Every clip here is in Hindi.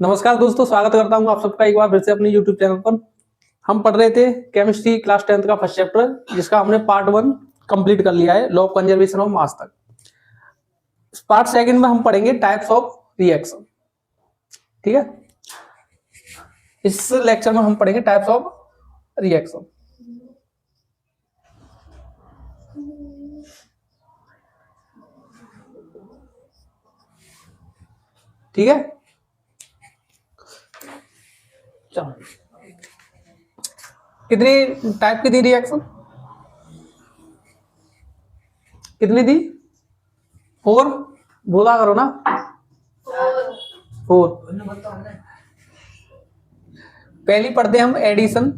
नमस्कार दोस्तों, स्वागत करता हूं आप सबका एक बार फिर से अपने YouTube चैनल पर। हम पढ़ रहे थे केमिस्ट्री क्लास 10th का फर्स्ट चैप्टर, जिसका हमने पार्ट 1 कंप्लीट कर लिया है, law of conservation of mass तक। पार्ट सेकंड में हम पढ़ेंगे टाइप्स ऑफ रिएक्शन। ठीक है, इस लेक्चर में हम पढ़ेंगे टाइप्स ऑफ रिएक्शन। ठीक है, चलो कितनी टाइप की थी रिएक्शन? कितनी थी? 4। बोला करो ना, 4। पहली पढ़ते हम एडिशन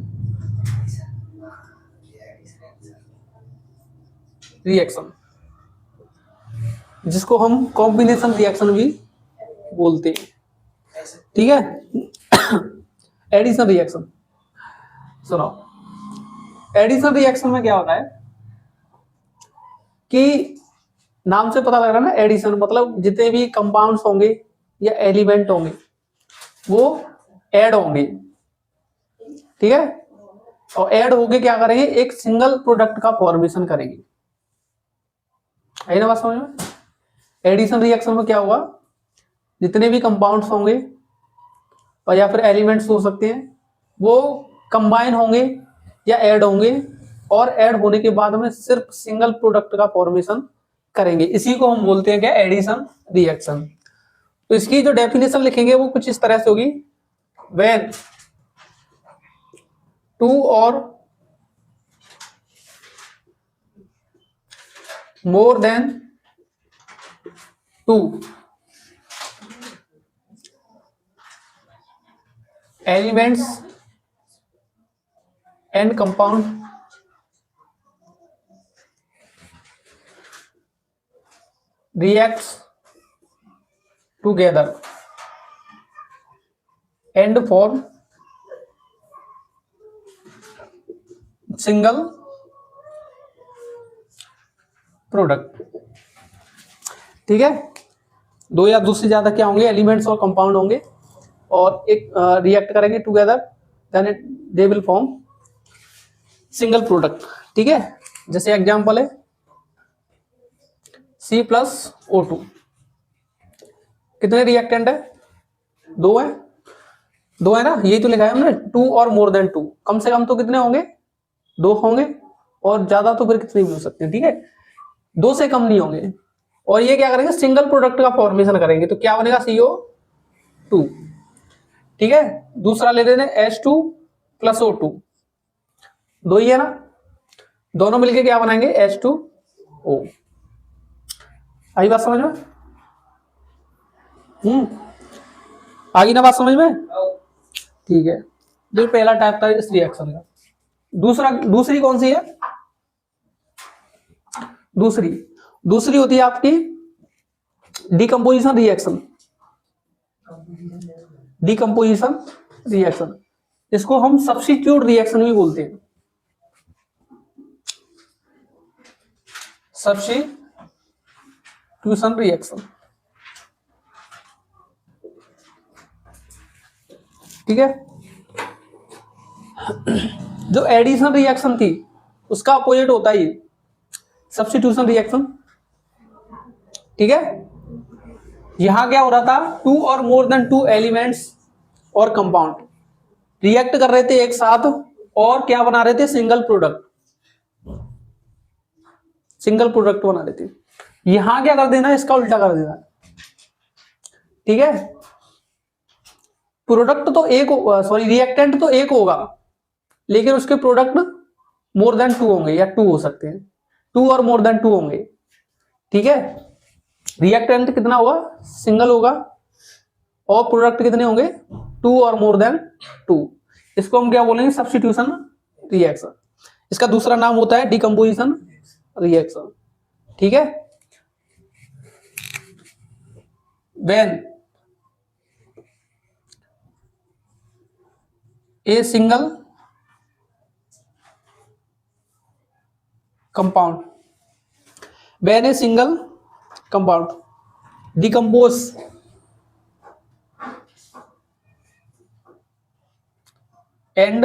रिएक्शन, जिसको हम कॉम्बिनेशन रिएक्शन भी बोलते हैं। ठीक है, एडिशन रिएक्शन सुनो। एडिशन रिएक्शन में क्या होता है कि नाम से पता लग रहा है ना, एडिशन मतलब जितने भी कंपाउंड्स होंगे या एलिमेंट होंगे वो ऐड होंगे। ठीक है, और ऐड होके क्या करेंगे, एक सिंगल प्रोडक्ट का फॉर्मेशन करेंगे। है ना बात समझ में? एडिशन रिएक्शन में क्या होगा, जितने भी कंपाउंड्स होंगे और या फिर एलिमेंट्स हो सकते हैं, वो कंबाइन होंगे या ऐड होंगे, और ऐड होने के बाद में सिर्फ सिंगल प्रोडक्ट का फॉर्मेशन करेंगे। इसी को हम बोलते हैं क्या, एडिशन रिएक्शन। तो इसकी जो डेफिनेशन लिखेंगे वो कुछ इस तरह से होगी, व्हेन 2 और more than 2 elements and compound reacts together and form single product। ठीक है, दो या दो से ज्यादा क्या होंगे, एलिमेंट्स और कंपाउंड होंगे, और एक रिएक्ट करेंगे together, then they will form single product. ठीक है, जैसे एग्जांपल है C+O2। कितने रिएक्टेंट है? 2 है। 2 है ना, यही तो लिखा है हमने, 2 और मोर देन 2। कम से कम तो कितने होंगे? 2 होंगे, और ज्यादा तो फिर कितने भी हो सकते हैं। ठीक है, 2 से कम नहीं होंगे। और ये क्या करेंगे, सिंगल प्रोडक्ट का फॉर्मेशन करेंगे, तो क्या बनेगा, CO2। ठीक है, दूसरा ले लेते हैं H2+O2। 2 ही है ना, दोनों मिलके क्या बनाएंगे, H2O। आई बात समझ में? आगी ना बात समझ में? ठीक है, जो पहला टाइप था इस रिएक्शन का। दूसरी कौन सी है? दूसरी होती है आपकी डिकम्पोजिशन रिएक्शन। डिकम्पोजिशन रिएक्शन, इसको हम सब्स्टिट्यूट रिएक्शन भी बोलते हैं। Substitution reaction. ठीक है, जो एडिशन रिएक्शन थी उसका अपोजिट होता है ये सब्स्टिट्यूशन रिएक्शन। ठीक है, यहां क्या हो रहा था, 2 और मोर देन 2 एलिमेंट्स और कंपाउंड रिएक्ट कर रहे थे एक साथ, और क्या बना रहे थे, सिंगल प्रोडक्ट बना रहे थे। यहां क्या कर देना, इसका उल्टा कर देना। ठीक है, प्रोडक्ट तो एक, सॉरी रिएक्टेंट तो एक होगा, लेकिन उसके प्रोडक्ट मोर देन 2 होंगे, या 2 हो सकते हैं, 2 और मोर देन 2 होंगे। ठीक है, रिएक्टेंट कितना होगा, सिंगल होगा, और प्रोडक्ट कितने होंगे, 2 और मोर देन 2। इसको हम क्या बोलेंगे, सब्स्टिट्यूशन रिएक्शन। इसका दूसरा नाम होता है डिकम्पोजिशन रिएक्शन। ठीक है, when a single compound decompose and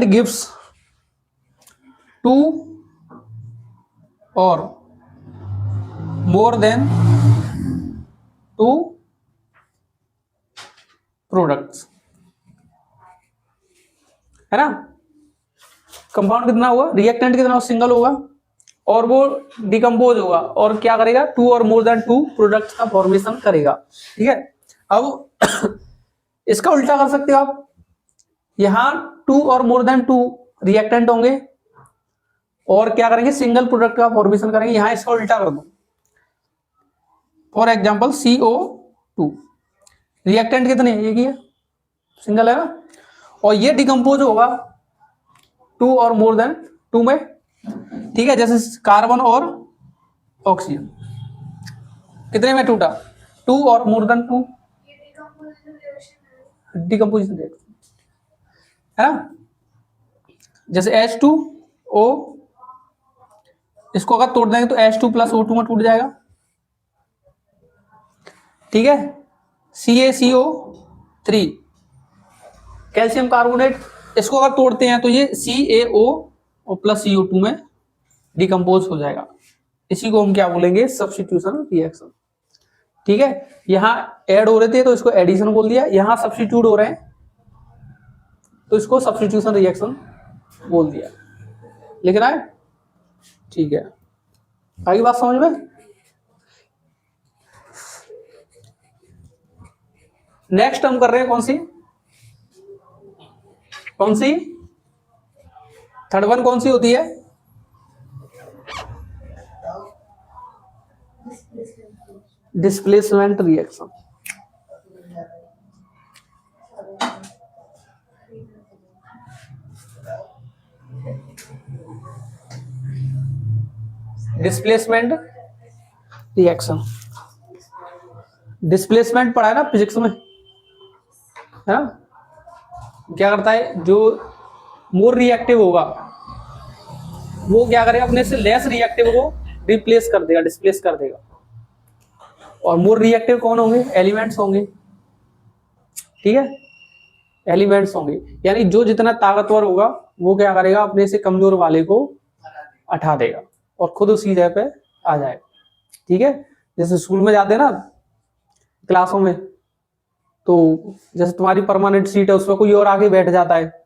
gives 2 और मोर देन 2 प्रोडक्ट्स, है ना। कंपाउंड कितना होगा, रिएक्टेंट कितना सिंगल होगा और वो डिकम्पोज होगा और क्या करेगा, 2 और मोर देन 2 प्रोडक्ट्स का फॉर्मेशन करेगा, ठीक है। अब इसका उल्टा कर सकते हो आप, यहां 2 और मोर देन 2 रिएक्टेंट होंगे और क्या करेंगे, सिंगल प्रोडक्ट का फॉर्मेशन करेंगे। यहां इसका उल्टा कर दो, फॉर एग्जाम्पल CO2, रिएक्टेंट कितने, एक ही है, सिंगल है ना, और ये डिकम्पोज होगा 2 और मोर देन 2 में, ठीक है। जैसे कार्बन और ऑक्सीजन कितने में टूटा, 2 और मोर देन 2, डिकम्पोजिशन रिएक्शन, है ना। जैसे H2O, इसको अगर तोड़ देंगे तो H2 + O2 में टूट जाएगा, ठीक है। CaCO3, कैल्शियम कार्बोनेट, इसको अगर तोड़ते हैं तो ये CaO और प्लस CO2 में डिकम्पोज हो जाएगा। इसी को हम क्या बोलेंगे, सब्स्टिट्यूशन रिएक्शन, ठीक है। यहां ऐड हो रहे थे तो इसको एडिशन बोल दिया, यहां सब्स्टिट्यूट हो रहे हैं तो इसको सब्स्टिट्यूशन रिएक्शन बोल दिया। लिख रहा है, ठीक है। आगे बात समझ में। नेक्स्ट हम कर रहे हैं कौन सी थर्ड वन कौन सी होती है, displacement reaction. Displacement reaction, displacement पढ़ा है ना फिजिक्स में, है ना। क्या करता है, जो मोर रिएक्टिव होगा वो क्या करेगा, अपने से लेस रिएक्टिव को रिप्लेस कर देगा, डिस्प्लेस कर देगा। और मोर रिएक्टिव कौन होंगे, एलिमेंट्स होंगे, ठीक है, एलिमेंट्स होंगे। यानी जो जितना ताकतवर होगा वो क्या करेगा, अपने से कमजोर वाले को हटा देगा और खुद उसी जगह पे आ जाएगा, ठीक है। जैसे स्कूल में जाते हैं ना क्लासों में, तो जैसे तुम्हारी परमानेंट सीट है उसमें कोई और आके बैठ जाता है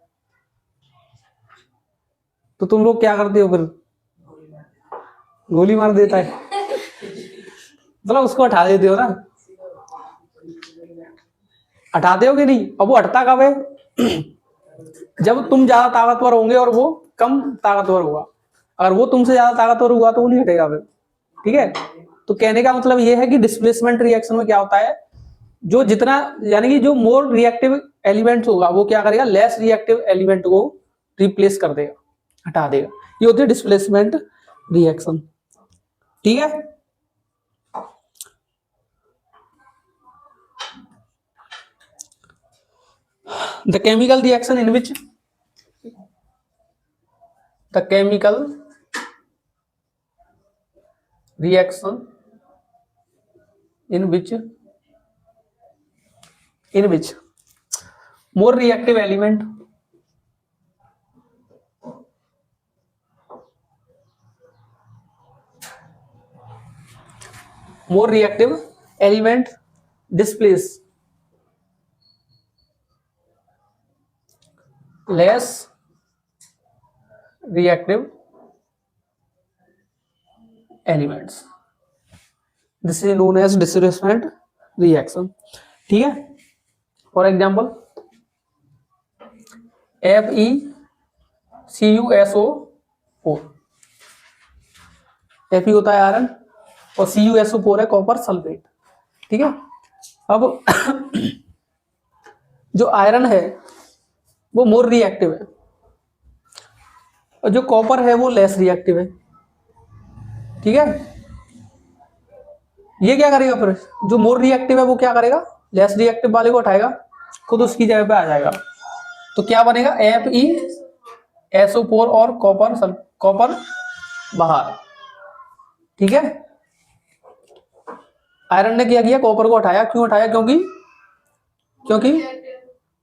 तो तुम लोग क्या करते हो, फिर गोली मार देता है, मतलब उसको हटा देते हो ना, हटाते हो कि नहीं। अब वो हटता कब है, जब तुम ज्यादा ताकतवर होंगे और वो कम ताकतवर होगा। अगर वो तुमसे ज्यादा ताकतवर हुआ तो वो नहीं हटेगा फिर, ठीक है। तो कहने का मतलब ये है कि डिस्प्लेसमेंट रिएक्शन में क्या होता है, जो जितना, यानी कि जो मोर रिएक्टिव एलिमेंट होगा वो क्या करेगा, लेस रिएक्टिव एलिमेंट को रिप्लेस कर देगा, हटा देगा। ये होती है डिस्प्लेसमेंट रिएक्शन, ठीक है। The chemical reaction in which more reactive element displace less reactive elements. This is known as displacement reaction, ठीक है। फॉर एग्जाम्पल FeCuSO4, Fe होता है आयरन और CuSO4 है कॉपर सल्फेट, ठीक है। अब जो आयरन है वो मोर रिएक्टिव है और जो कॉपर है वो लेस रिएक्टिव है, ठीक है। ये क्या करेगा, फिर जो मोर रिएक्टिव है वो क्या करेगा, लेस रिएक्टिव वाले को उठाएगा, खुद उसकी जगह पे आ जाएगा। तो क्या बनेगा, FeSO4 और कॉपर बाहर, ठीक है। आयरन ने क्या किया, कॉपर को उठाया, क्यों उठाया, क्योंकि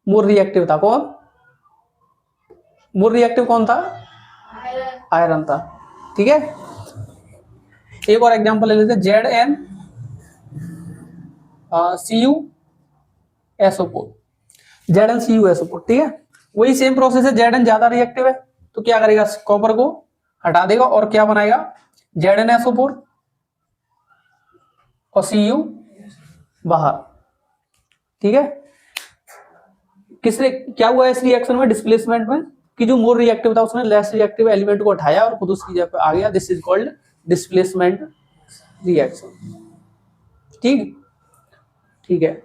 मोर रिएक्टिव था। कौन मोर रिएक्टिव कौन था? आयरन था। ठीक है, एक और एग्जांपल ले लेते हैं, ZnCuSO4, ZnCuSO4। ठीक है, वही सेम प्रोसेस है, Zn ज्यादा रिएक्टिव है तो क्या करेगा, कॉपर को हटा देगा और क्या बनाएगा, ZnSO4 और Cu बाहर। ठीक है, किसने क्या हुआ इस रिएक्शन में, डिस्प्लेसमेंट में, कि जो मोर रिएक्टिव था उसने लेस रिएक्टिव एलिमेंट को हटाया और खुद उसकी जगह पे आ गया। This is called displacement reaction. ठीक ठीक है,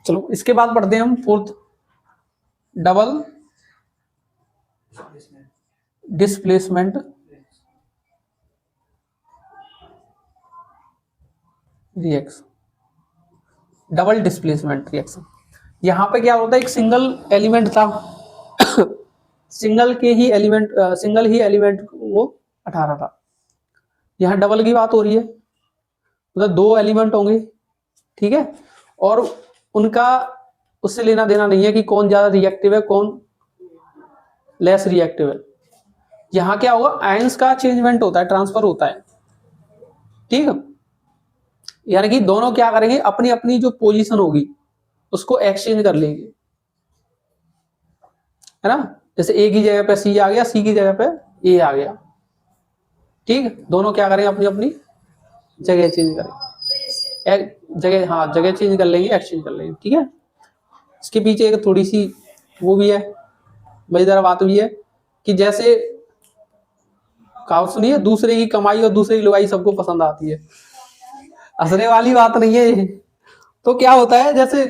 चलो इसके बाद पढ़ते हैं हम fourth, double displacement reaction. Double displacement reaction, यहां पे क्या होता है, एक सिंगल एलिमेंट था सिंगल ही एलिमेंट वो हटा रहा था। यहां डबल की बात हो रही है, मतलब दो एलिमेंट होंगे। ठीक है, और उनका उससे लेना देना नहीं है कि कौन ज्यादा रिएक्टिव है कौन लेस रिएक्टिव है। यहां क्या होगा, आयंस का चेंजमेंट होता है, ट्रांसफर होता है। ठीक है, यानी कि दोनों क्या करेंगे, अपनी अपनी जो पोजीशन होगी उसको एक्सचेंज कर लेंगे, है ना। जैसे ए की जगह पे सी आ गया, सी की जगह पे ए आ गया। ठीक, दोनों क्या करेंगे, अपनी अपनी जगह चेंज करेंगे, जगह, हाँ जगह चेंज कर लेंगे, एक्सचेंज कर लेंगे। ठीक है, इसके पीछे एक थोड़ी सी वो भी है, मजेदार बात भी है, कि जैसे कहावत सुनिए, दूसरे की कमाई और दूसरे की लुगाई सबको पसंद आती है। हंसने वाली बात नहीं है ये। तो क्या होता है, जैसे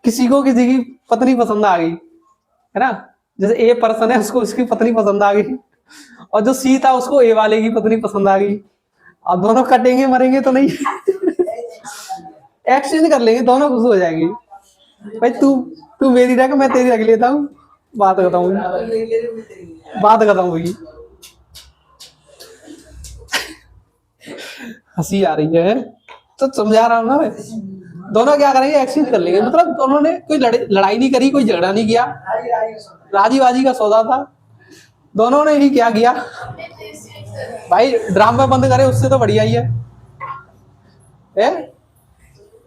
किसी को किसी की पत्नी पसंद आ गई, है ना, जैसे ए पर्सन है उसको उसकी पत्नी पसंद आ गई, और जो सी था उसको ए वाले की पत्नी पसंद आ गई। अब दोनों कटेंगे मरेंगे तो नहीं एक्सचेंज कर लेंगे, दोनों खुश हो जाएंगे। भाई तू तू मेरी रख, मैं तेरी रख लेता हूँ, बात खत्म हुई, बात खत्म हुई। हंसी आ रही है तो समझा रहा हूँ ना मैं। दोनों क्या करेंगे, एक्सचेंज कर लेंगे, मतलब दोनों ने कोई लड़ाई नहीं करी, कोई झगड़ा नहीं किया, राजी बाजी का सौदा था। दोनों ने ही क्या किया भाई, ड्रामा बंद करे उससे तो बढ़िया ही है?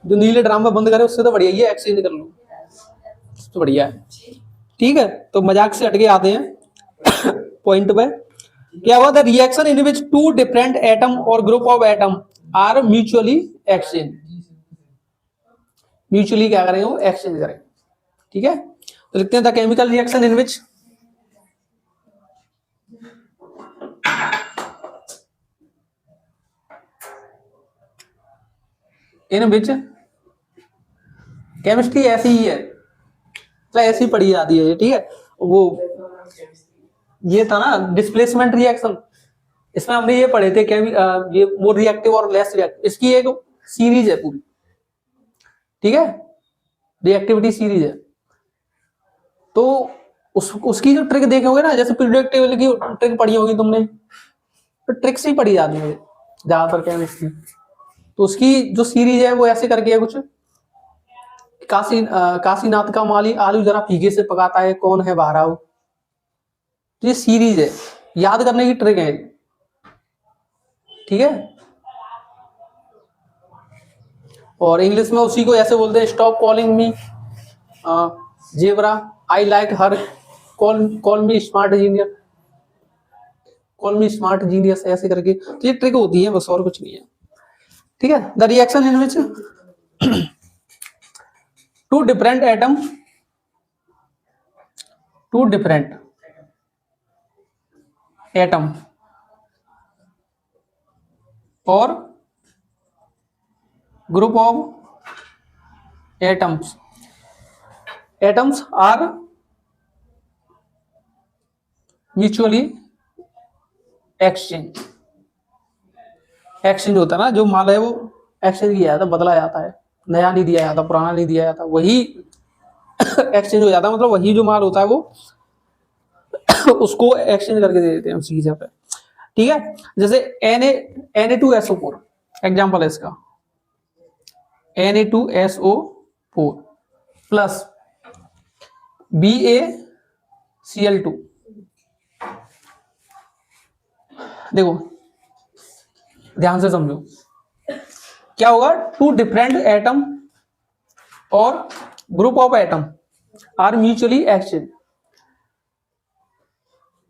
जो नीले ड्रामा बंद करे उससे तो बढ़िया ही है, एक्सचेंज कर लो तो बढ़िया है। ठीक है, तो मजाक से हटके आते हैं पॉइंट पे। क्या हुआ, the reaction in which two different atom और group of atom are mutually exchange, mutually क्या करेंगे, वो एक्सचेंज करेंगे। ठीक है, तो लिखते हैं the chemical reaction in which chemistry ऐसी ही है, तो ऐसी पढ़ी जाती है। ठीक है, वो ये था ना डिस्प्लेसमेंट रिएक्शन, इसमें हमने ये पढ़े थे ये मोर रिएक्टिव और लेस रिएक्टिव, इसकी एक सीरीज है पूरी। ठीक है, रिएक्टिविटी सीरीज है। तो उसकी जो ट्रिक देखोगे ना, जैसे प्रिडिक्टेबल की ट्रिक पढ़ी होगी तुमने, तो ट्रिक्स ही पढ़ी जाती है ज्यादातर केमिस्ट्री। तो उसकी जो सीरीज है वो ऐसे करके है कुछ, काशीनाथ का माली आलू जरा फीके से पकाता है, कौन है बहराऊ। तो ये सीरीज है, याद करने की ट्रिक है। ठीक है, और इंग्लिश में उसी को ऐसे बोलते हैं, stop calling me zebra, I like her, call me smart जीनियर, call me smart genius, ऐसे करके। तो ये ट्रिक होती है बस, और कुछ नहीं है। ठीक है, the reaction in which two different atom, two different atom और group of atoms, atoms are mutually exchange, exchange होता है ना, जो माल है वो एक्सचेंज किया जाता है, बदला जाता है, नया नहीं दिया जाता, पुराना नहीं दिया जाता, वही एक्सचेंज हो जाता है, मतलब वही जो माल होता है वो उसको एक्सचेंज करके दे देते हैं उसी जगह पे। ठीक है, जैसे Na2SO4 एग्जांपल है इसका, Na2SO4 प्लस BaCl2। देखो ध्यान से समझो, क्या होगा, टू डिफरेंट एटम और group of atom are mutually exchange.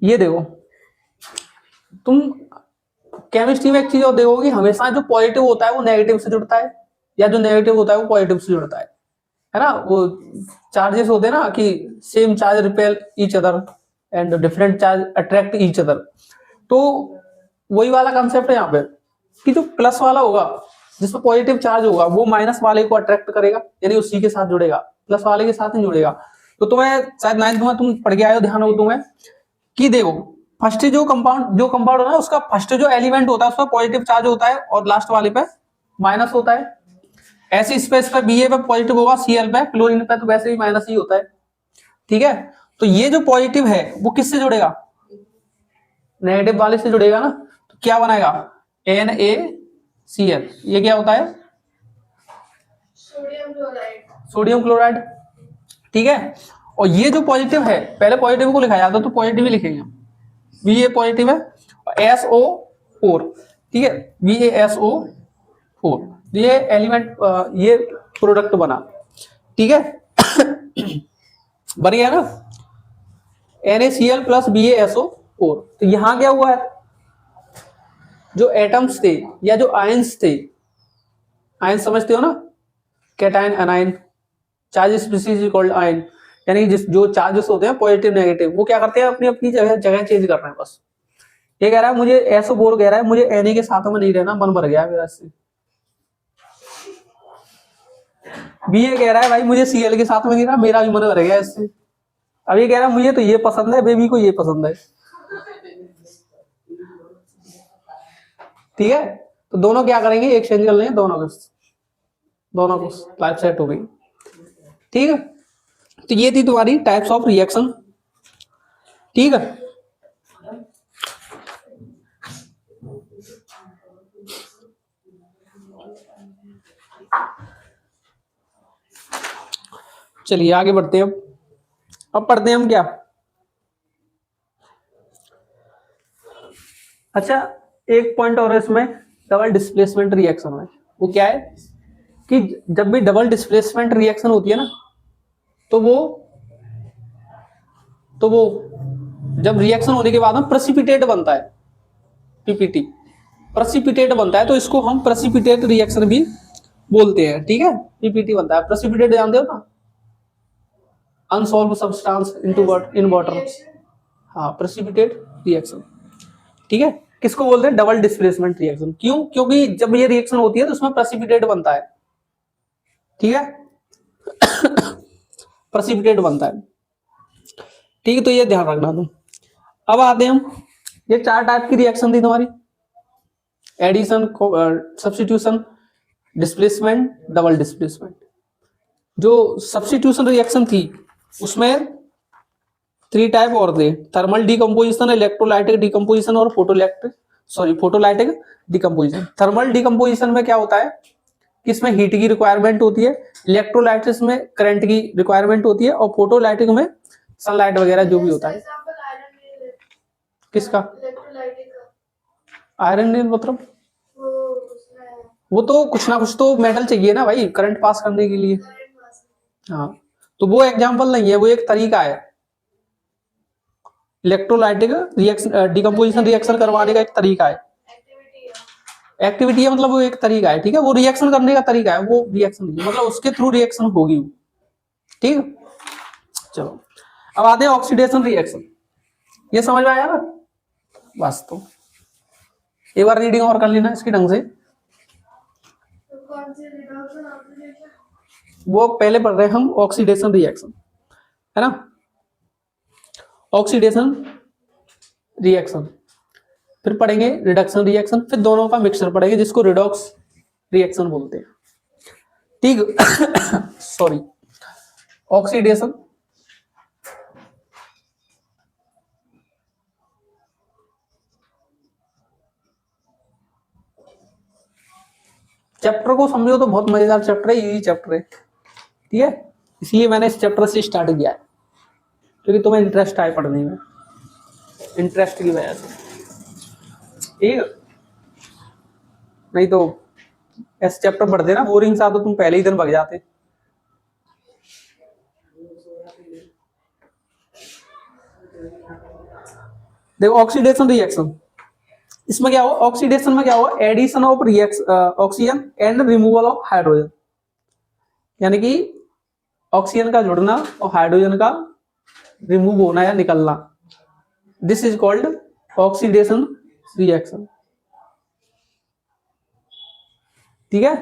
ये देखो, तुम केमिस्ट्री में एक चीज और देखोगे, हमेशा जो पॉजिटिव होता है वो नेगेटिव से जुड़ता है, या जो नेगेटिव होता है वो पॉजिटिव से जुड़ता है ना। वो चार्जेस होते हैं ना कि same charge repel each other and different charge attract each other. तो वही वाला कंसेप्ट है यहाँ पे कि जो प्लस वाला होगा जिसमें पॉजिटिव चार्ज होगा वो माइनस वाले को अट्रैक्ट करेगा, यानी उसी के साथ जुड़ेगा, प्लस वाले के साथ नहीं जुड़ेगा। तो तुम्हें शायद 9th में तुम पढ़ के आए हो, ध्यान हो तुम्हें कि देखो फर्स्ट जो कंपाउंड है ना उसका फर्स्ट जो एलिमेंट होता है उसका पॉजिटिव चार्ज होता है और लास्ट वाले पे माइनस होता है। ऐसे स्पेस पे Ba पे पॉजिटिव होगा, Cl पे, क्लोरीन पे तो वैसे ही माइनस ही होता है। ठीक है, तो ये जो पॉजिटिव है वो किससे जुड़ेगा, नेगेटिव वाले से जुड़ेगा ना। तो क्या बनाएगा, NaCl। ये क्या होता है, सोडियम क्लोराइड। ठीक है, और ये जो पॉजिटिव है, पहले पॉजिटिव को लिखा जाता तो पॉजिटिव ही लिखेंगे, Ba पॉजिटिव है, SO4। ठीक है, BaSO4, ये एलिमेंट, ये प्रोडक्ट बना। ठीक है बन गया ना, NaCl प्लस BaSO4। तो यहां क्या हुआ है, जो एटम्स थे या जो आयंस थे, आयंस समझते हो ना, cation anion, charge species is called ion, यानी जिस जो चार्जेस होते हैं पॉजिटिव नेगेटिव वो क्या करते हैं, अपनी अपनी जगह चेंज कर रहे हैं बस। ये कह रहा है मुझे SO4 कह रहा है मुझे Na के साथ में नहीं रहना, मन भर गया मेरा इससे। Ba कह रहा है भाई मुझे Cl के साथ में नहीं रहा, मेरा भी मन भर गया इससे। अब ये कह रहा है मुझे तो ये पसंद है, बेबी को ये पसंद है। ठीक है, तो दोनों क्या करेंगे, एक्सचेंज कर लेंगे दोनों को लाइफ सेट हो गई। ठीक है, तो ये थी तुम्हारी टाइप्स ऑफ रिएक्शन। ठीक है, चलिए आगे बढ़ते हैं। अब पढ़ते हैं हम क्या, अच्छा एक पॉइंट और इसमें डबल डिस्प्लेसमेंट रिएक्शन में, वो क्या है कि जब भी डबल डिस्प्लेसमेंट रिएक्शन होती है ना, तो वो जब रिएक्शन होने के बाद में प्रेसिपिटेट बनता है, पीपीटी प्रेसिपिटेट बनता है, तो इसको हम प्रेसिपिटेट रिएक्शन भी बोलते हैं। ठीक है, पीपीटी बनता है, प्रेसिपिटेट जानते हो ना, अनसॉल्व सब्सटेंस इन वाटर। हाँ, प्रेसिपिटेट रिएक्शन। ठीक है, किसको बोलते हैं, डबल डिस्प्लेसमेंट रिएक्शन। क्यों, क्योंकि जब ये रिएक्शन होती है तो उसमें प्रेसिपिटेट बनता है। ठीक है प्रेसिपिटेट बनता है। ठीक है, तो ये ध्यान रखना तुम। अब आते हैं हम, ये 4 टाइप की रिएक्शन थी तुम्हारी, addition, substitution, displacement, double displacement. जो सब्स्टिट्यूशन रिएक्शन थी उसमें 3 टाइप और थे, थर्मल डिकम्पोजिशन, इलेक्ट्रोलाइटिक डिकम्पोजिशन और फोटोलाइटिक डिकम्पोजिशन। थर्मल डिकम्पोजिशन में क्या होता है कि इसमें हीट की रिक्वायरमेंट होती है, इलेक्ट्रोलाइटिस में करंट की रिक्वायरमेंट होती है, और फोटोलाइटिक में सनलाइट वगैरह जो भी होता है। किसका, आयरन नील मतलब वो तो कुछ ना कुछ तो मेटल चाहिए ना भाई करंट पास करने के लिए। हाँ, तो वो एग्जांपल नहीं है, वो एक तरीका है, इलेक्ट्रोलाइटिक रिएक्शन डिकम्पोजिशन रिएक्शन करवाने का एक तरीका है, एक्टिविटी है, मतलब वो एक तरीका है। ठीक है, वो रिएक्शन करने का तरीका है, वो रिएक्शन नहीं, मतलब उसके थ्रू रिएक्शन होगी। ठीक, चलो अब आते हैं ऑक्सीडेशन रिएक्शन। ये समझ में आया ना, बस तो एक बार रीडिंग और कर लेना इसकी ढंग से। वो पहले पढ़ रहे हैं हम ऑक्सीडेशन रिएक्शन, है ना, ऑक्सीडेशन रिएक्शन, फिर पढ़ेंगे रिडक्शन रिएक्शन, फिर दोनों का मिक्सचर पढ़ेंगे जिसको रिडॉक्स रिएक्शन बोलते हैं। ठीक सॉरी, ऑक्सीडेशन, चैप्टर को समझो तो बहुत मजेदार चैप्टर है, इजी चैप्टर है, ठीक है। इसलिए मैंने इस चैप्टर से स्टार्ट किया है, क्योंकि तुम्हें इंटरेस्ट आए पढ़ने में, इंटरेस्ट की वजह से, ठीक है। नहीं तो ऐसे चैप्टर पढ़ते ना बोरिंग सा, तो तुम पहले ही दिन भग जाते। देखो ऑक्सीडेशन रिएक्शन, इसमें क्या हुआ, ऑक्सीडेशन में क्या हुआ, addition of oxygen and removal of hydrogen, यानी कि ऑक्सीजन का जुड़ना और हाइड्रोजन का रिमूव होना या निकलना, this is called oxidation reaction, ठीक है।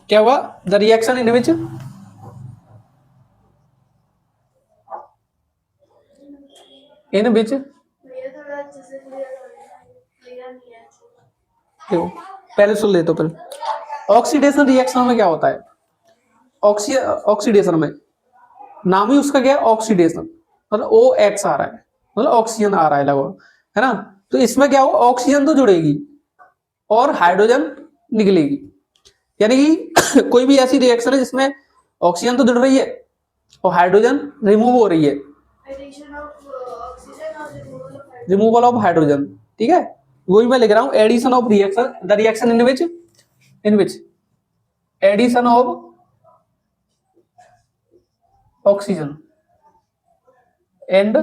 क्या हुआ, द रिएक्शन इन विच देखो पहले सुन ले, तो पहले ऑक्सीडेशन रिएक्शन में क्या होता है, ऑक्सीडेशन में नाम ही उसका क्या है, ऑक्सीडेशन, मतलब ओ एक्स आ रहा है, मतलब ऑक्सीजन आ रहा है लगभग, है ना। तो इसमें क्या होगा, ऑक्सीजन तो जुड़ेगी और हाइड्रोजन निकलेगी, यानी कि कोई भी ऐसी रिएक्शन है जिसमें ऑक्सीजन तो जुड़ रही है और हाइड्रोजन रिमूव हो रही है, रिमूवल ऑफ हाइड्रोजन, ठीक है। वही मैं लिख रहा हूं, addition of reaction, the reaction in which addition of oxygen and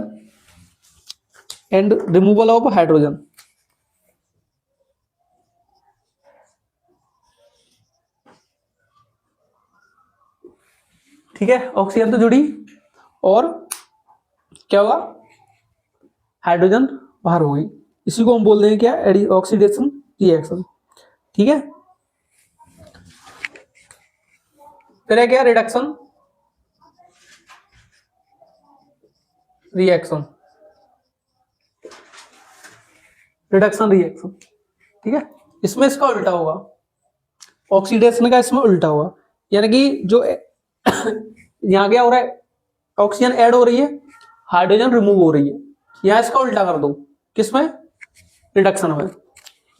removal of hydrogen, ठीक है। ऑक्सीजन तो जुड़ी और क्या होगा, हाइड्रोजन बाहर हो गई, इसी को हम बोल देंगे क्या, ऑक्सीडेशन रिएक्शन, ठीक है। फिर है क्या, रिडक्शन रिएक्शन, रिडक्शन रिएक्शन, ठीक है। इसमें इसका उल्टा होगा, ऑक्सीडेशन का इसमें उल्टा होगा, यानी कि जो यहाँ क्या हो रहा है, ऑक्सीजन ऐड हो रही है, हाइड्रोजन रिमूव हो रही है, यहाँ इसका उल्टा कर दो, किसमें, रिडक्शन में,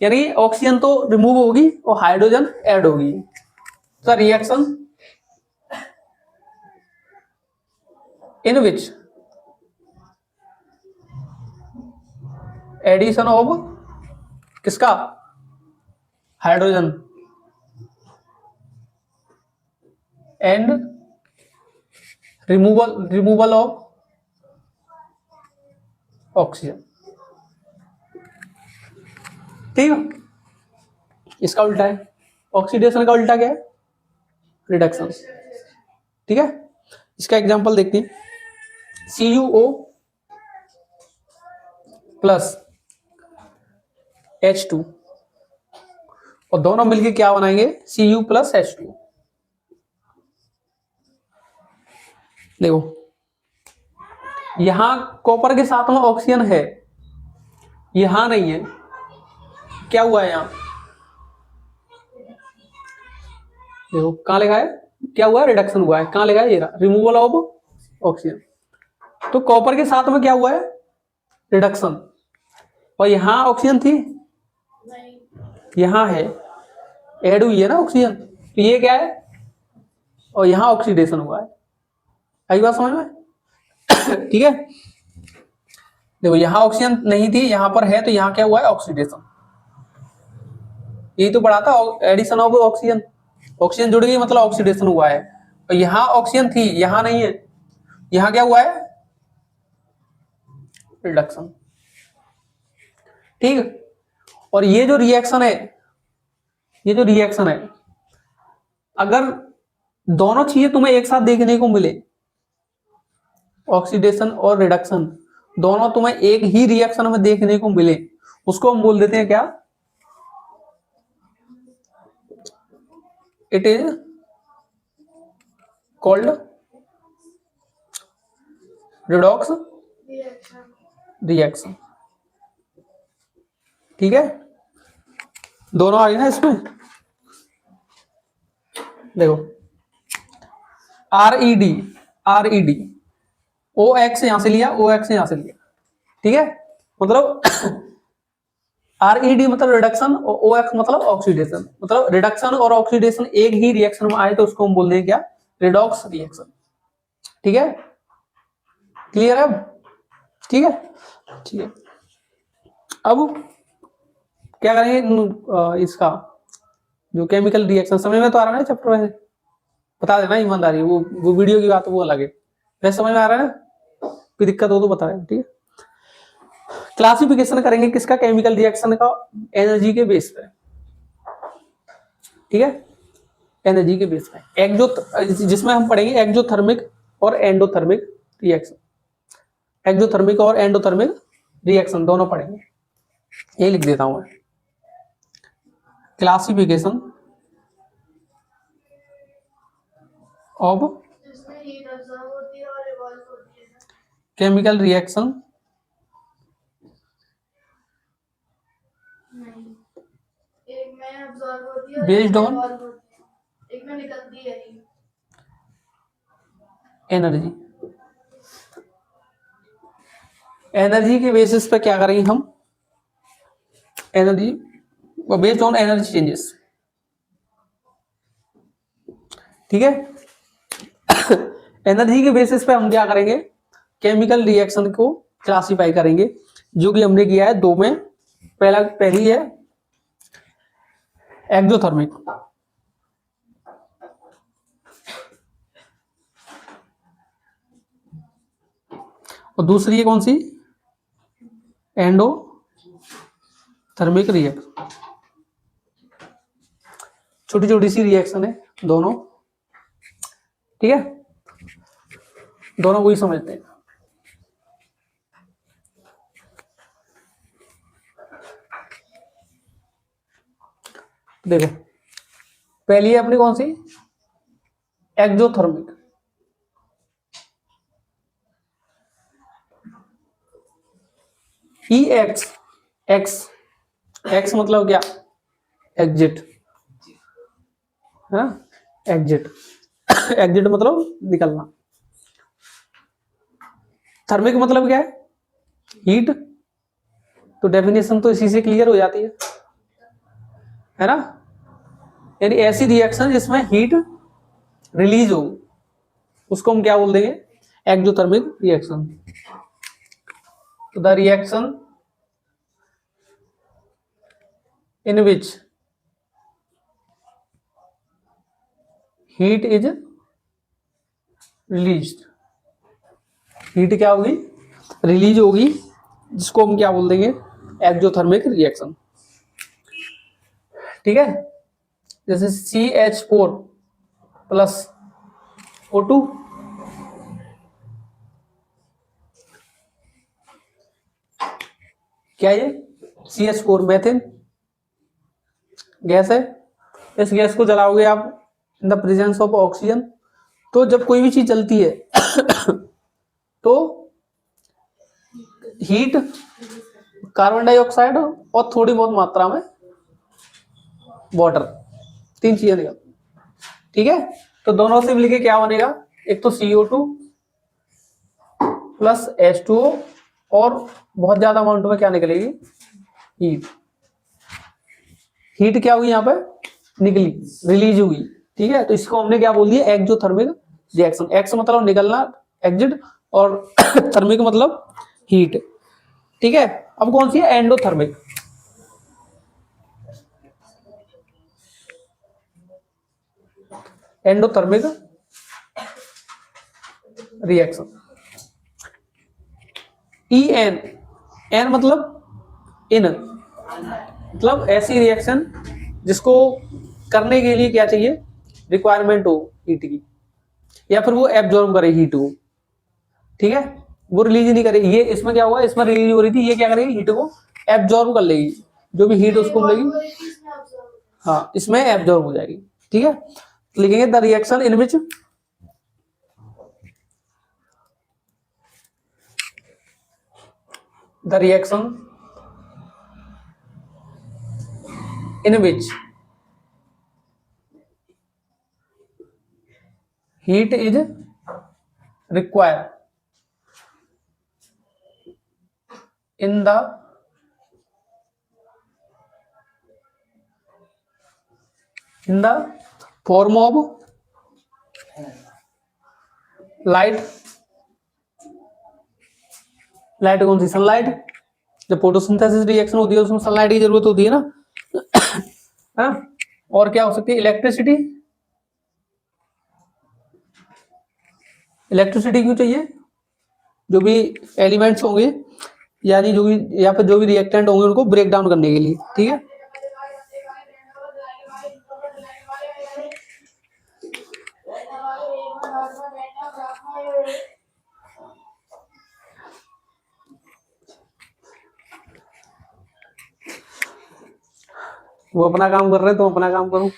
यानी ऑक्सीजन तो रिमूव होगी और हाइड्रोजन ऐड होगी, तो reaction in which addition of किसका, hydrogen and removal of oxygen, ठीक है। इसका उल्टा है, ऑक्सीडेशन का उल्टा क्या है, रिडक्शन, ठीक है। इसका एग्जांपल देखते हैं, CuO प्लस H2 और दोनों मिलके क्या बनाएंगे, Cu प्लस H2, देखो यहां कॉपर के साथ में ऑक्सीजन है, यहां नहीं है, क्या हुआ है यहां, देखो कहां लिखा है, क्या हुआ है, रिडक्शन हुआ है, कहां लिखा है, ये रहा, रिमूवल ऑफ ऑक्सीजन, तो कॉपर के साथ में क्या हुआ है, रिडक्शन, और यहां ऑक्सीजन थी, यहां है, ऐड हुई है ना ऑक्सीजन, तो ये क्या है, और यहां ऑक्सीडेशन हुआ है, आई बात समझ में, ठीक है। देखो यहां ऑक्सीजन नहीं थी, यहां पर है, तो यहां क्या हुआ है, ऑक्सीडेशन, यही तो पढ़ा था, एडिशन ऑफ ऑक्सीजन, ऑक्सीजन जुड़ गई मतलब ऑक्सीडेशन हुआ है, और यहां ऑक्सीजन थी, यहां नहीं है, यहां क्या हुआ है, रिडक्शन, ठीक। और ये जो रिएक्शन है, ये जो रिएक्शन है, अगर दोनों चीजें तुम्हें एक साथ देखने को मिले, ऑक्सीडेशन और रिडक्शन दोनों तुम्हें एक ही रिएक्शन में देखने को मिले, उसको हम बोल देते हैं क्या, it is called redox reaction, ठीक है। दोनों आ गए ना इसमें, देखो RED OX यहां से लिया, OX यहां से लिया, ठीक है। मतलब RED मतलब रिडक्शन और OX मतलब ऑक्सीडेशन, मतलब रिडक्शन और ऑक्सीडेशन एक ही रिएक्शन में आए तो उसको हम बोल देंगे क्या, रिडॉक्स रिएक्शन। ठीक है, क्लियर है? ठीक है, ठीक है। अब क्या करेंगे, इसका जो केमिकल रिएक्शन समझ में तो आ रहा है ना चैप्टर में, बता देना ईमानदारी, वो वीडियो की बात वो अलग है, वैसे समझ में आ रहा है ना, कोई दिक्कत हो तो बता देना। ठीक है, क्लासिफिकेशन करेंगे किसका, केमिकल रिएक्शन का, एनर्जी के बेस पे। ठीक है, एनर्जी के बेस पे एक्जो, जिसमें हम पढ़ेंगे एक्जोथर्मिक और एंडोथर्मिक रिएक्शन, एक्जोथर्मिक और एंडोथर्मिक रिएक्शन दोनों पढ़ेंगे। ये लिख देता हूं मैं, classification of chemical reaction based on energy. Energy के बेसिस पे क्या करेंगे हम, energy based on energy changes. ठीक है, एनर्जी के बेसिस पे हम क्या करेंगे, केमिकल रिएक्शन को क्लासिफाई करेंगे, जो कि हमने किया है दो में। पहली है एक्सोथर्मिक, और दूसरी है कौन सी, एंडोथर्मिक रिएक्शन। छोटी छोटी सी रिएक्शन है दोनों। ठीक है, दोनों को ही समझते हैं। देखो पहली है अपनी कौन सी, एक्सोथर्मिक। ई एक्स, एक्स, एक्स मतलब क्या, एग्जिट, है एग्जिट, एग्जिट मतलब निकलना। थर्मिक मतलब क्या है, हीट, तो डेफिनेशन तो इसी से क्लियर हो जाती है ना, यानी ऐसी रिएक्शन जिसमें हीट रिलीज हो उसको हम क्या बोल देंगे, exothermic reaction. The reaction in which heat is released, heat क्या होगी, रिलीज होगी, जिसको हम क्या बोल देंगे, एक्सोथर्मिक रिएक्शन। ठीक है, जैसे CH4 प्लस O2, क्या ये CH4 मेथेन गैस है। इस गैस को जलाओगे आप in the presence of oxygen, तो जब कोई भी चीज जलती है तो हीट, कार्बन डाइऑक्साइड और थोड़ी बहुत मात्रा में वाटर, तीन चीजें निकल। ठीक है, तो दोनों से मिलके क्या बनेगा, एक तो CO2 प्लस H2O, और बहुत ज्यादा अमाउंट में क्या निकलेगी, हीट। हीट क्या हुई यहाँ पे, निकली, रिलीज हुई। ठीक है, तो इसको हमने क्या बोल दिया, एक्सोथर्मिक रिएक्शन। एक्स मतलब निकलना, एग्जिट, और थर्मिक मतलब हीट। ठीक है, अब कौन सी है, endothermic. Endothermic reaction, EN, N मतलब इन, मतलब ऐसी रिएक्शन जिसको करने के लिए क्या चाहिए, रिक्वायरमेंट हो हीट की, या फिर वो एब्जॉर्ब करे हीट को। ठीक है, वो रिलीज नहीं करे, ये इसमें क्या हुआ, इसमें रिलीज हो रही थी, ये क्या करेगी, हीट को एब्जॉर्ब कर लेगी, जो भी हीट उसको मिलेगी, हाँ इसमें एब्जॉर्ब हो जाएगी। ठीक है, लिखेंगे the reaction in which the reaction in which heat is required in the in the form of light, light कौन सी, सनलाइट। जब फोटोसिंथेसिस रिएक्शन होती है उसमें सनलाइट की जरूरत होती है ना, है ना। और क्या हो सकती है, इलेक्ट्रिसिटी, इलेक्ट्रिसिटी क्यों चाहिए, जो भी एलिमेंट्स होंगे यानी जो भी, या फिर जो भी रिएक्टेंट होंगे उनको ब्रेक डाउन करने के लिए, ठीक है। वो अपना काम कर रहे हैं तो अपना काम करो।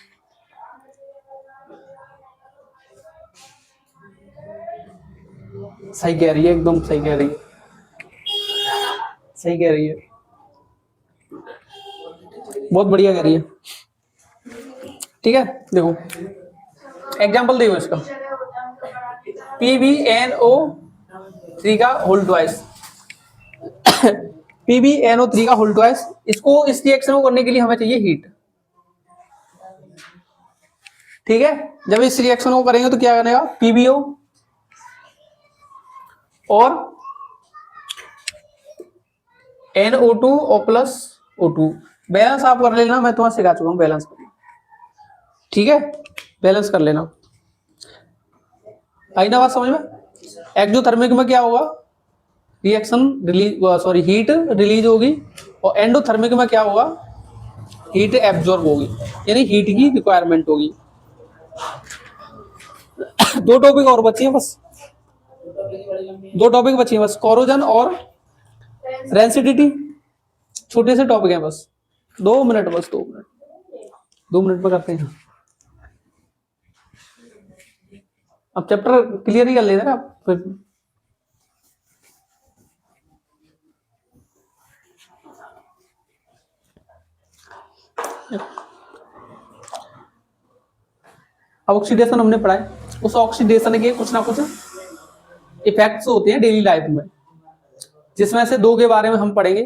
सही कह रही है, एकदम सही कह रही है, सही कह रही है, बहुत बढ़िया कह रही है। ठीक है, देखो एग्जाम्पल देखो इसका, PbNO3 का होल ट्वाइस, PbNO3 का होल ट्वाइस, इसको इस रिएक्शन को करने के लिए हमें चाहिए हीट। ठीक है, जब इस रिएक्शन को करेंगे तो क्या बनेगा, PbO और NO2 O plus O2। Balance आप कर लेना, मैं तुम्हें सिखा चुका हूं बैलेंस करना, ठीक है, बैलेंस कर लेना। आई ना बात समझ में। एक्सोथर्मिक में क्या होगा, reaction release, sorry heat release होगी, और एंडोथर्मिक में क्या होगा, हीट एब्जॉर्ब होगी, यानी हीट की रिक्वायरमेंट होगी। दो टॉपिक और बची हैं बस, दो टॉपिक बची हैं बस, कोरोजन और रेंसिडिटी, छोटे से टॉपिक हैं बस, 2 मिनट बस, 2 मिनट, 2 मिनट में करते हैं। अब चैप्टर क्लियर ही कर लेना फिर। अब ऑक्सीडेशन हमने पढ़ा है, उस ऑक्सीडेशन के कुछ ना कुछ इफेक्ट्स होते हैं डेली लाइफ में, जिसमें से दो के बारे में हम पढ़ेंगे।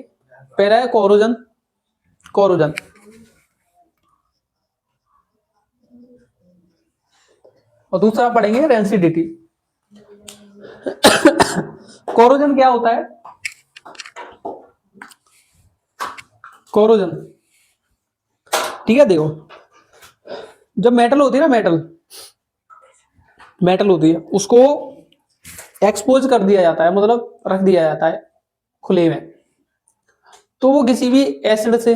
पहला है कोरोजन, कोरोजन, और दूसरा पढ़ेंगे रेंसिडिटी। कोरोजन क्या होता है, कोरोजन, ठीक है, देखो जब मेटल होती है ना, मेटल, मेटल होती है उसको एक्सपोज कर दिया जाता है, मतलब रख दिया जाता है खुले में, तो वो किसी भी एसिड से,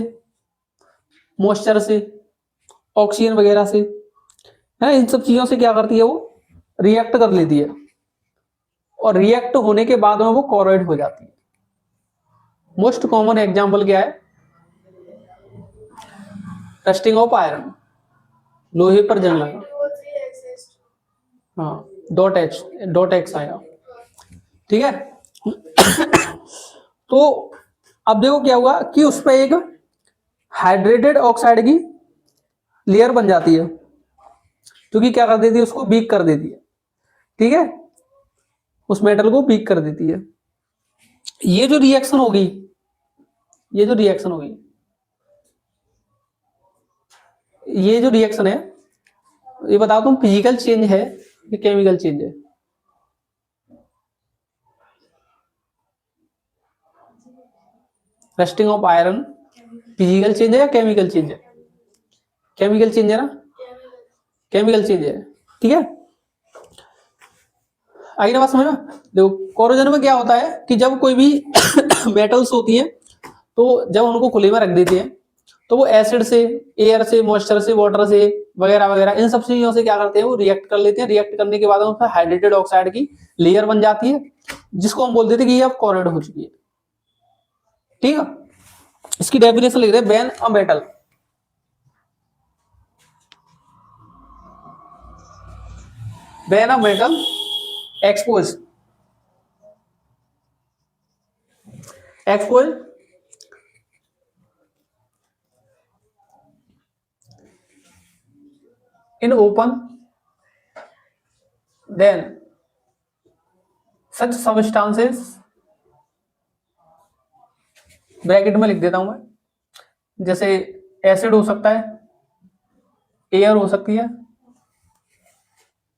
मॉइस्चर से, ऑक्सीजन वगैरह से, है इन सब चीजों से क्या करती है, वो रिएक्ट कर लेती है, और रिएक्ट होने के बाद में वो कोरोइड हो जाती है। मोस्ट कॉमन एग्जांपल क्या है, रस्टिंग ऑफ आयरन, लोहे पर जंग लगा, हाँ डॉट एक्स आया, ठीक है। तो अब देखो क्या हुआ कि उस पर एक हाइड्रेटेड ऑक्साइड की लेयर बन जाती है, क्योंकि क्या कर देती है, उसको वीक कर देती है, ठीक है, उस मेटल को वीक कर देती है। ये जो रिएक्शन होगी, ये जो रिएक्शन होगी, ये जो रिएक्शन है, ये बताओ तुम, फिजिकल चेंज है कि केमिकल चेंज है, rusting of iron physical change है या केमिकल चेंज है, केमिकल चेंज है ना, केमिकल चेंज है, ठीक है। आई ना बात समझ में। देखो कोरोजन में क्या होता है कि जब कोई भी मेटल्स होती हैं, तो जब उनको खुले में रख देते हैं, तो वो एसिड से, एयर से, मॉइस्चर से, वाटर से वगैरह वगैरह इन सब चीजों से क्या करते हैं, वो रिएक्ट कर लेते हैं। रिएक्ट करने के बाद उसमें हाइड्रेटेड ऑक्साइड की लेयर बन जाती है, जिसको हम बोल देते हैं कि ये अब कोरोइड हो चुकी है, ठीक है। इसकी डेफिनेशन लिख रहे हैं, when a metal, when a metal expose, expose in open, then such substances, bracket में लिख देता हूं मैं, जैसे एसिड हो सकता है, एयर हो सकती है,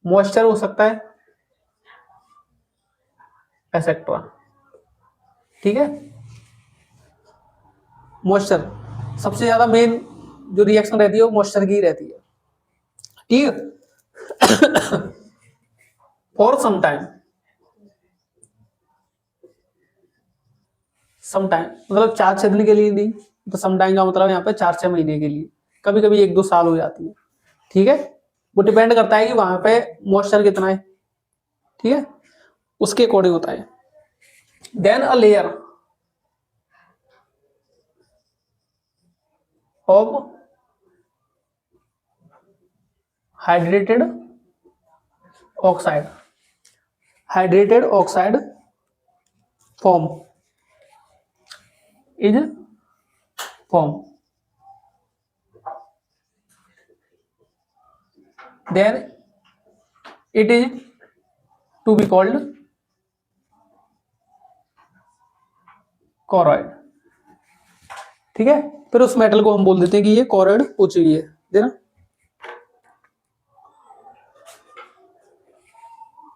मॉइस्चर हो सकता है, एसेट्रा। ठीक है, मॉइस्चर सबसे ज्यादा मेन जो रिएक्शन रहती है वो मॉइस्चर की रहती है। ठीक है, for some time, some time मतलब 4-6 दिन के लिए नहीं, तो सम टाइम का मतलब यहाँ पे 4-6 महीने के लिए, कभी कभी 1-2 साल हो जाती है। ठीक है, वो डिपेंड करता है कि वहां पे मॉइस्चर कितना है। ठीक है, उसके अकॉर्डिंग होता है। Then a layer of hydrated oxide, hydrated oxide form is form, then it is to be called corrode. ठीक है, फिर उस मेटल को हम बोल देते हैं कि ये कोरॉइड हो चुकी है, देना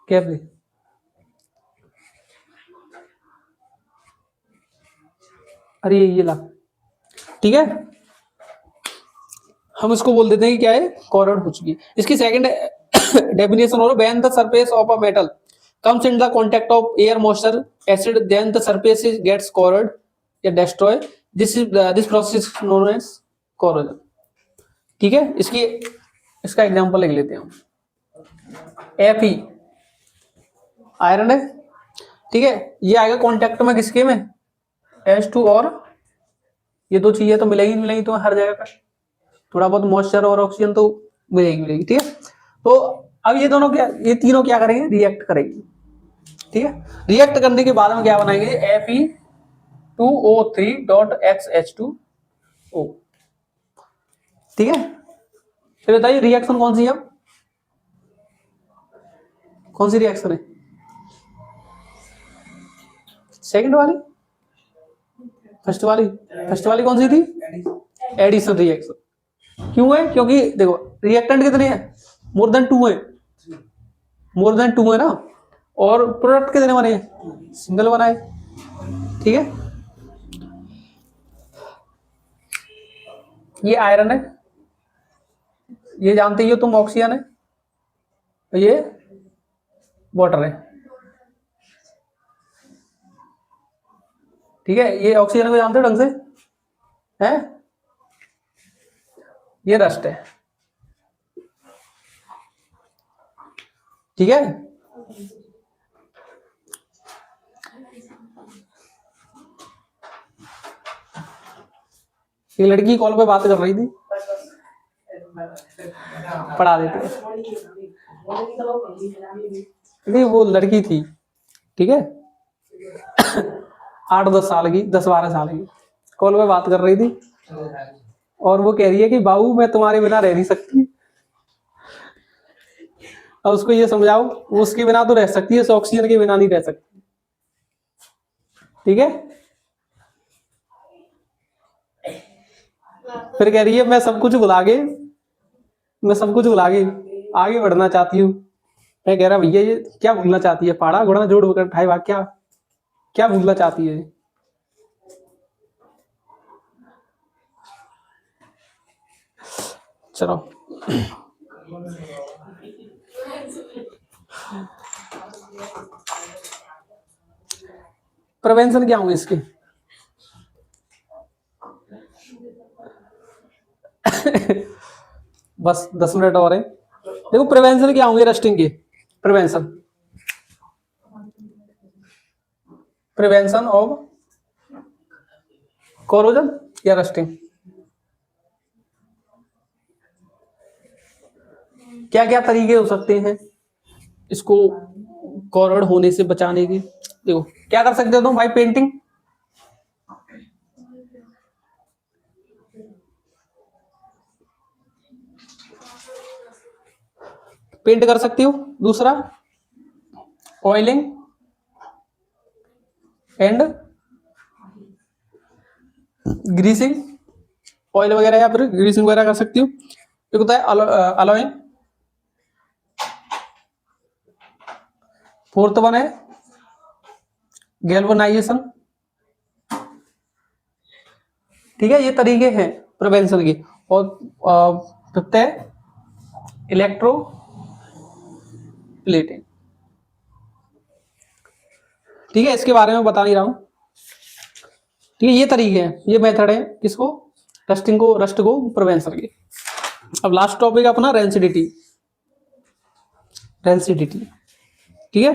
क्या भी। अरे ये ला, ठीक है, हम इसको बोल देते हैं कि क्या है, कोरॉइड हो चुकी है। इसकी सेकंड डेफिनेशन हो रहा, when the surface of a metal comes in the contact of air moisture acid, then the surface gets corroded या destroy, this process is known as corrosion। ठीक है, इसका एग्जांपल लिख लेते हैं हम। Fe आयरन है, ठीक है, ये आएगा कांटेक्ट में किसके में, H2, और ये दो चीजें तो मिलेगी तो हर जगह पर थोड़ा बहुत मॉइस्चर और ऑक्सीजन तो मिलेगी। ठीक है, तो अब ये दोनों क्या, ये तीनों क्या करेंगे, रिएक्ट करेंगे। ठीक है, रिएक्ट करने के बाद में क्या बनाएंगे, Fe2O3.XH2O। ठीक है, फिर बताइए रिएक्शन कौन सी है, अब कौन सी रिएक्शन है, सेकंड वाली, फर्स्ट वाली कौन सी थी, एडिशन रिएक्शन। क्यों है, क्योंकि देखो रिएक्टेंट कितने हैं, मोर देन टू है ना, और प्रोडक्ट कितने बने, सिंगल बना है। ठीक है, ये आयरन है, ये जानते ही हो तुम, ऑक्सीजन है, तो ये वाटर है। ठीक है, ये ऑक्सीजन को जानते हो ढंग से, है, ये रस्ट है। ठीक है, ये लड़की कॉल पे बात कर रही थी, पढ़ा देते नहीं, वो लड़की थी, ठीक है, 8-10 साल की, 10-12 साल की, कॉल पे बात कर रही थी, और वो कह रही है कि बाबू मैं तुम्हारे बिना रह नहीं सकती। अब उसको ये समझाओ, वो उसके बिना तो रह सकती है, ऑक्सीजन के बिना नहीं रह सकती। ठीक है, फिर कह रही है मैं सब कुछ भुला के आगे बढ़ना चाहती हूँ। मैं कह रहा भैया ये क्या भूलना चाहती है, पाड़ा घोड़ा जोड़ होकर ढाई भाग, क्या भूलना चाहती है। चलो प्रिवेंशन क्या होंगे इसके बस 10 मिनट और है। देखो प्रिवेंशन क्या होंगे रस्टिंग के, प्रिवेंशन ऑफ कोरोजन या रस्टिंग, क्या क्या तरीके हो सकते हैं इसको कोरोड होने से बचाने के। देखो क्या कर सकते हो तुम भाई, पेंट कर सकती हो। दूसरा ऑयलिंग एंड ग्रीसिंग, ऑयल वगैरह या फिर ग्रीसिंग वगैरह कर सकती हो। एक होता है अलोइंग, फोर्थ वन है गैल्वेनाइजेशन। ठीक है, ये तरीके हैं प्रिवेंशन के। और फिफ्थ है इलेक्ट्रो प्लेटिंग। ठीक है, इसके बारे में बता नहीं रहा हूं। ठीक है, ये तरीके हैं, ये मेथड है किसको, रस्ट को प्रिवेंशन के। अब लास्ट टॉपिक अपना रेंसिडिटी। ठीक है,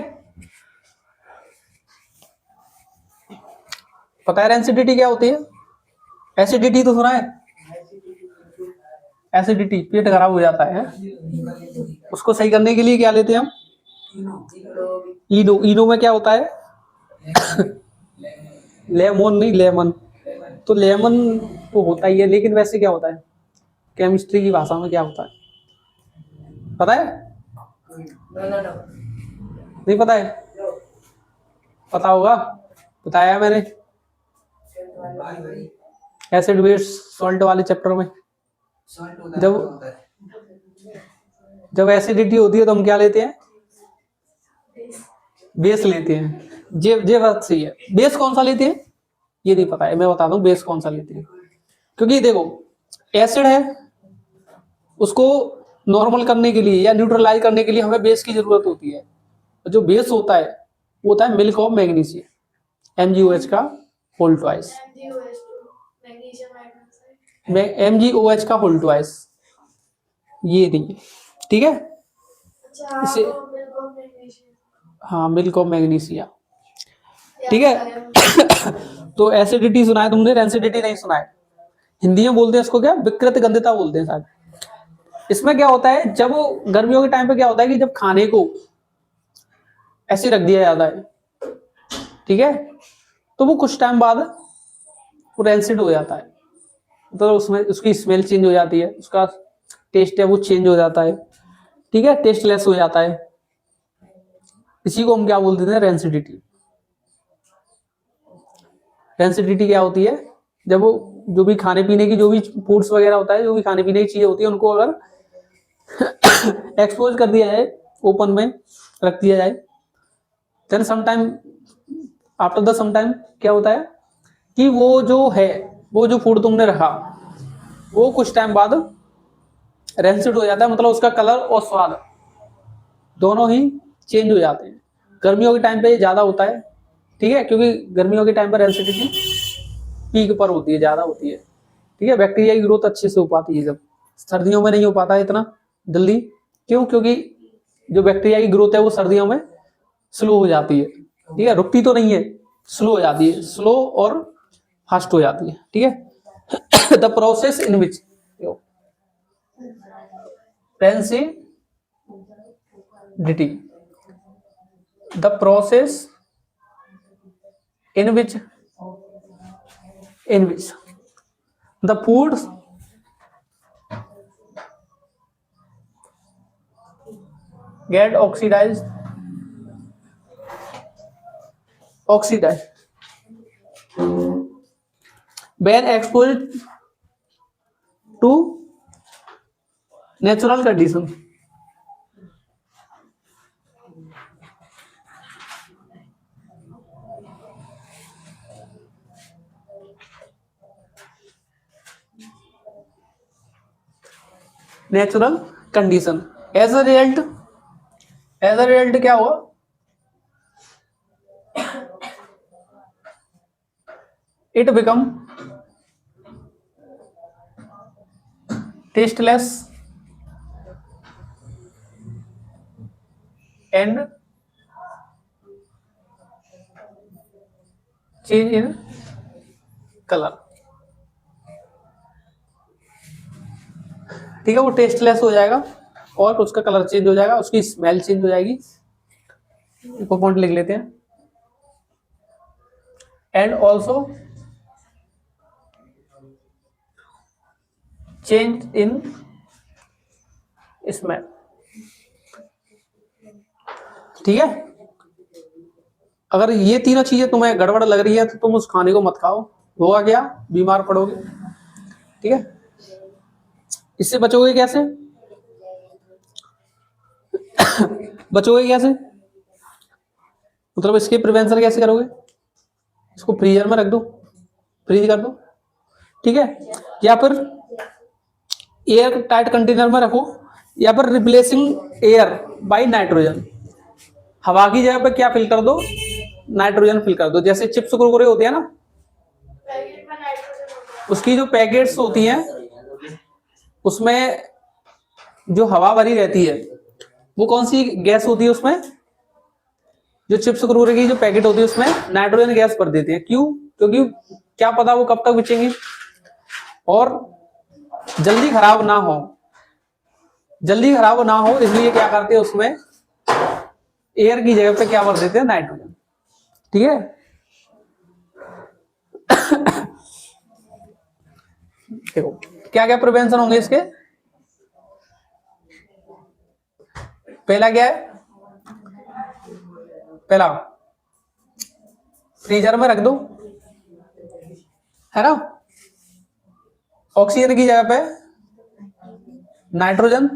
पता है रेंसिडिटी क्या होती है? एसिडिटी तो सुना है, एसिडिटी पेट खराब हो जाता है, उसको सही करने के लिए क्या लेते हैं हम? इनो में क्या होता है? लेमन नहीं, लेमन। तो लेमन तो होता ही है, लेकिन वैसे क्या होता है केमिस्ट्री की भाषा में, क्या होता है पता है? नहीं पता है? पता होगा, बताया मैंने एसिड बेस सॉल्ट वाले चैप्टर में। जब एसिडिटी होती है तो हम क्या लेते हैं? बेस लेते हैं। जे बात सही है। बेस कौन सा लेते हैं ये नहीं पता है, मैं बता दूं बेस कौन सा लेते हैं। क्योंकि देखो एसिड है, उसको नॉर्मल करने के लिए या न्यूट्रलाइज करने के लिए हमें बेस की जरूरत होती है। जो बेस होता है वो होता है मिल्क ऑफ मैग्नीशियम, MgOH का होल ट्वाइस। MgOH का होल ट्वाइस, ये नहीं है। ठीक है, इसे हाँ मिल्क ऑफ मैग्नीशिया। ठीक है। तो एसिडिटी सुना है तुमने, रेंसिडिटी नहीं सुना है। हिंदी में बोलते हैं इसको क्या, विकृत गंधता बोलते हैं शायद। इसमें क्या होता है, जब गर्मियों के टाइम पे क्या होता है कि जब खाने को ऐसे रख दिया जाता है, ठीक है, तो वो कुछ टाइम बाद वो रेंसिड हो जाता है, तो उसमें उसकी स्मेल चेंज हो जाती है, उसका टेस्ट है वो चेंज हो जाता है। ठीक है, टेस्टलेस हो जाता है। इसी को हम क्या बोलते हैं, रेंसिडिटी। रेंसिडिटी क्या होती है, जब वो जो भी खाने पीने की जो भी फूड्स वगैरह होता है, जो भी खाने पीने की चीजें होती है, उनको अगर एक्सपोज कर दिया जाए, ओपन में रख दिया जाए, then sometime after the sometime क्या होता है कि वो जो फूड तुमने रखा वो कुछ टाइम बाद रेंसिड हो जाता है, मतलब उसका कलर और स्वाद दोनों ही चेंज हो जाते हैं। गर्मियों के टाइम पे ज्यादा होता है। ठीक है, क्योंकि गर्मियों के टाइम पर रेंसिडिटी पीक पर होती है, ज्यादा होती है। ठीक है, बैक्टीरिया की ग्रोथ अच्छे से हो पाती है, जब सर्दियों में नहीं हो पाता है इतना जल्दी। क्यों? क्योंकि जो बैक्टीरिया की ग्रोथ है वो सर्दियों में स्लो हो जाती है। ठीक है, रुकती तो नहीं है, स्लो हो जाती है, स्लो और फास्ट हो जाती है। ठीक है, the process in which rancidity, the process in which the foods get oxidized when exposed to natural condition. Natural condition, as a result क्या हुआ, it become tasteless and change in colour. ठीक है, वो टेस्टलेस हो जाएगा और उसका कलर चेंज हो जाएगा, उसकी स्मेल चेंज हो जाएगी। पॉइंट लिख लेते हैं। And also change in smell. ठीक है, अगर ये तीनों चीजें तुम्हें गड़बड़ लग रही है तो तुम उस खाने को मत खाओ, होगा क्या, बीमार पड़ोगे। ठीक है, इससे बचोगे कैसे? बचोगे कैसे? मतलब इसके प्रिवेंशन कैसे करोगे? इसको फ्रीजर में रख दो, फ्रीज कर दो, ठीक है, या फिर एयर टाइट कंटेनर में रखो, या फिर रिप्लेसिंग एयर बाय नाइट्रोजन, हवा की जगह पे क्या फिल कर दो, नाइट्रोजन फिल कर दो। जैसे चिप्स कुरकुरे होते हैं ना, उसकी जो पैकेट्स होती हैं उसमें जो हवा भरी रहती है वो कौन सी गैस होती है उसमें? जो चिप्स कुरकुरे की जो पैकेट होती है उसमें नाइट्रोजन गैस भर देते हैं। क्यों? क्योंकि क्या पता वो कब तक बिचेंगी और जल्दी खराब ना हो, जल्दी खराब ना हो, इसलिए क्या करते हैं उसमें एयर की जगह पे क्या भर देते हैं? नाइट्रोजन, ठीक है। देखो क्या क्या प्रिवेंशन होंगे इसके। पहला क्या है? पहला फ्रीजर में रख दो, है ना, ऑक्सीजन की जगह पे नाइट्रोजन,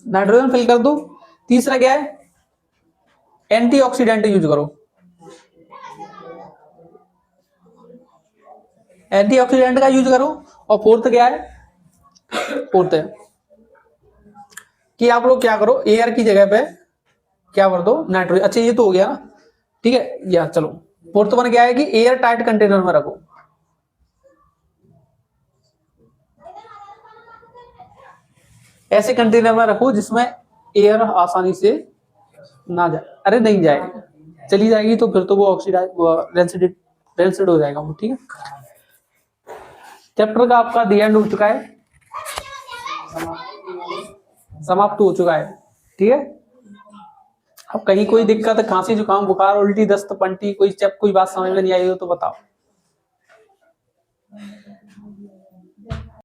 नाइट्रोजन फिल कर दो। तीसरा क्या है? एंटीऑक्सीडेंट यूज करो, एंटीऑक्सीडेंट का यूज करो। और फोर्थ क्या है? फोर्थ है कि आप लोग क्या करो, एयर की जगह पे क्या भर दो? नाइट्रोजन। अच्छा ये तो हो गया, ठीक है, या चलो फोर्थ वन क्या है कि एयर टाइट कंटेनर में रखो। ऐसे कंटेनर में रखो जिसमें एयर आसानी से ना जाए। अरे नहीं जाए, चली जाएगी तो फिर तो वो ऑक्सीडाइज रेंसिड हो जाएगा वो, ठीक है। चैप्टर का आपका दी एंड हो चुका है, समाप्त हो चुका है, ठीक है। अब कहीं कोई दिक्कत, खांसी जुकाम बुखार उल्टी दस्त पंटी, कोई बात समझ में नहीं आई हो तो बताओ।